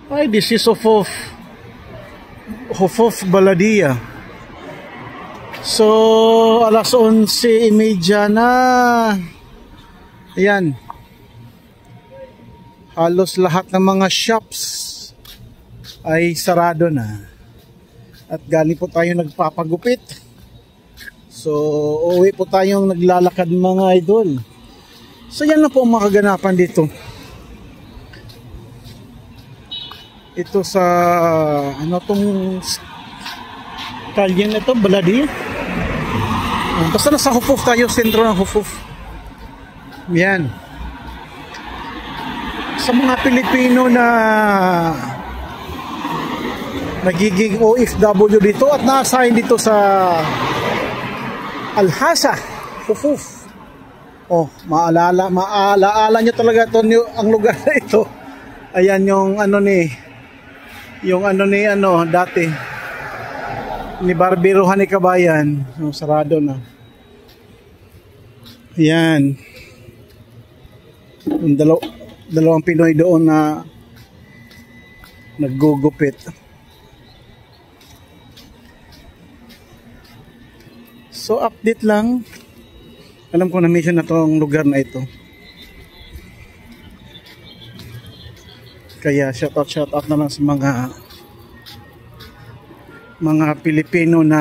Ay, this is Hufuf Baladia. So, alas 11:30 na. Ayan. Halos lahat ng mga shops ay sarado na. At galing po tayo nagpapagupit. So, uwi po tayong naglalakad mga idol. So, yan na po ang mga kaganapan dito. Ito sa, ano tong kalye na ito, Baladia. Basta nasa Hufuf tayo, sentro ng Hufuf. Yan. Sa mga Pilipino na nagiging OFW dito at na-assign dito sa Al-Hasa, Hufuf. Oh, maalaala nyo talaga ito, ang lugar na ito. Ayan yung dati ni Barbirohan ni Kabayan. Sarado na. Yan. Yung dalawang Pinoy doon na naggugupit. So update lang. Alam ko na mission na itong lugar na ito. Kaya shout out na lang sa mga Pilipino na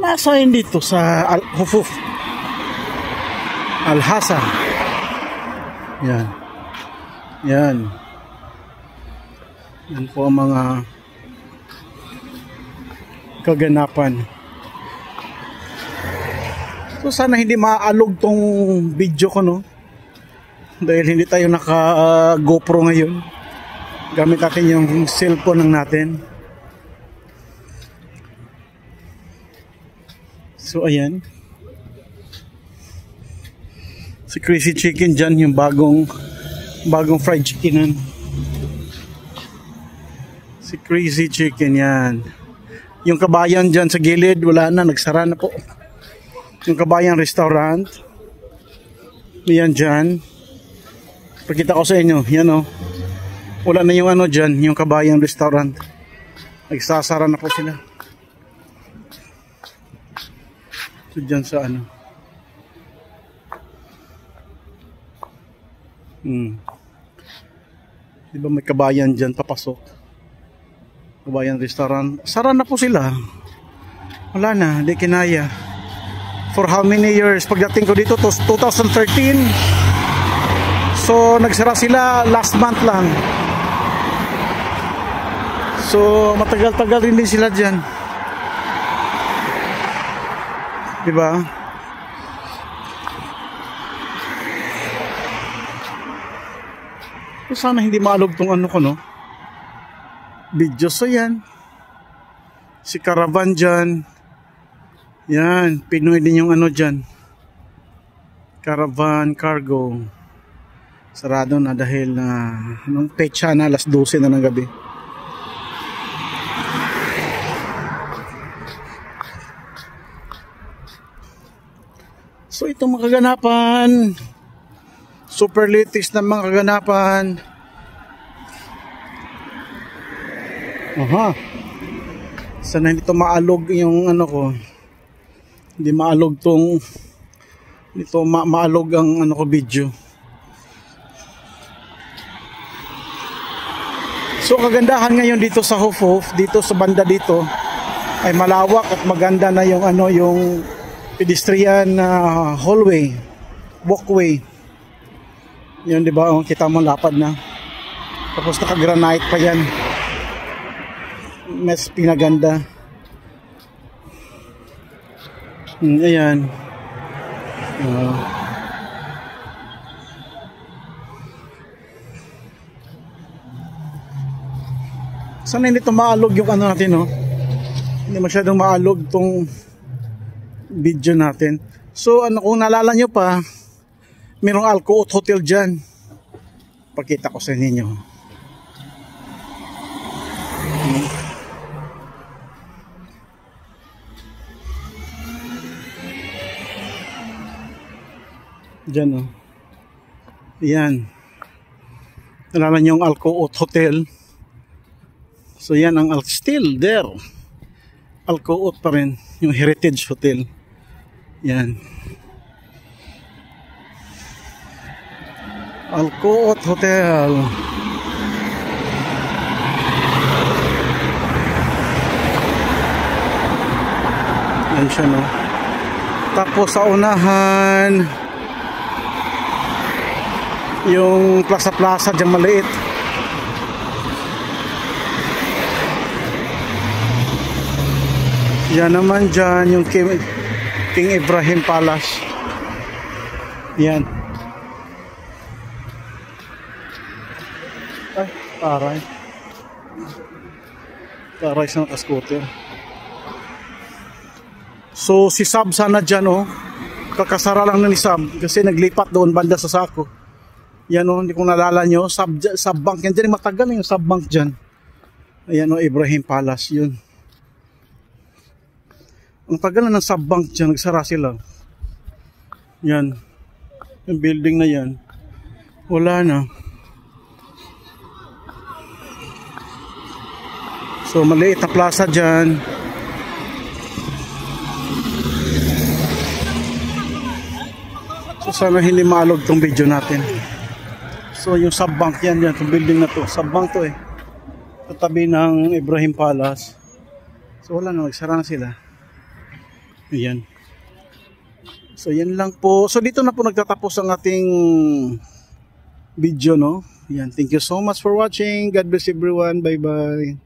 nasa dito sa Hufuf, Al-Hasa. Yan. Yan. Yan po ang mga kaganapan. So sana hindi maalog tong video ko, no? Dahil hindi tayo naka GoPro ngayon. Gamit natin yung cellphone ng natin. So ayan. Si Crazy Chicken dyan, yung bagong fried chickenan. Si Crazy Chicken yan. Yung Kabayan dyan sa gilid, wala na, nagsara na po. Yung Kabayan Restaurant. Yan dyan. Pakita ko sa inyo, yan o. Wala na yung dyan, yung Kabayan Restaurant. Nagsasara na po sila. So dyan sa Diba may Kabayan dyan, papasok. Kabayan Restaurant. Sara na po sila. Wala na, di kinaya. For how many years? Pagdating ko dito, 2013. So, nagsara sila last month lang. So, matagal-tagal rin din sila dyan. Diba? So, sana hindi maalog tong ko, no? Video. So, yan. Si Caravan dyan. Yan. Pinoy din yung dyan. Caravan Cargo. Sarado na dahil nung pecha na alas 12 na ng gabi. So itong mga kaganapan, super latest na mga kaganapan. Aha. Sana hindi ito maalog yung ko. Hindi maalog tong dito maalog ang video. So kagandahan ngayon dito sa Hufuf, dito sa banda dito ay malawak at maganda na yung yung pedestrian hallway, walkway. Yun, di ba? Kita mo lapad na. Tapos naka-granite pa yan. Mas pinaganda. Ayan. Sana hindi ito maalog yung natin, no? Hindi masyadong maalog tong video natin. So, kung naalala nyo pa, mayroong Alcoot Hotel dyan. Pakita ko sa inyo. Dyan, oh. Yan. Nalala niyo yung Alcoot Hotel. So yan ang still there. Alcoot pa rin, yung Heritage Hotel. Yan. Alcoot Hotel. Yan siya, no. Tapos sa unahan, yung plaza dyan maliit. Yan naman dyan yung King Ibrahim Palace. Yan. Ay, taray. Taray sa naka-scooter. So si Sab sana dyan, oh. Kakasara lang na ni Sab kasi naglipat doon banda sa Sako. Yan, oh, hindi ko nalala nyo. Sab Bank yan dyan. Matagal yung Sab Bank dyan. Ayan, oh, Ibrahim Palace. Yun. Ang tagal na ng Sab Bank dyan. Nagsara sila. Yan. Yung building na yan. Wala na. So maliit na plaza dyan. So sana hindi maalog tong video natin. So yung Sab Bank yan, itong building na to. Sab Bank to, eh. Katabi ng Ibrahim Palace. So wala na, nagsara na sila. Ayan. So yan lang po. So dito na po nagtatapos ang ating video, no. Ayan. Thank you so much for watching. God bless everyone. Bye bye.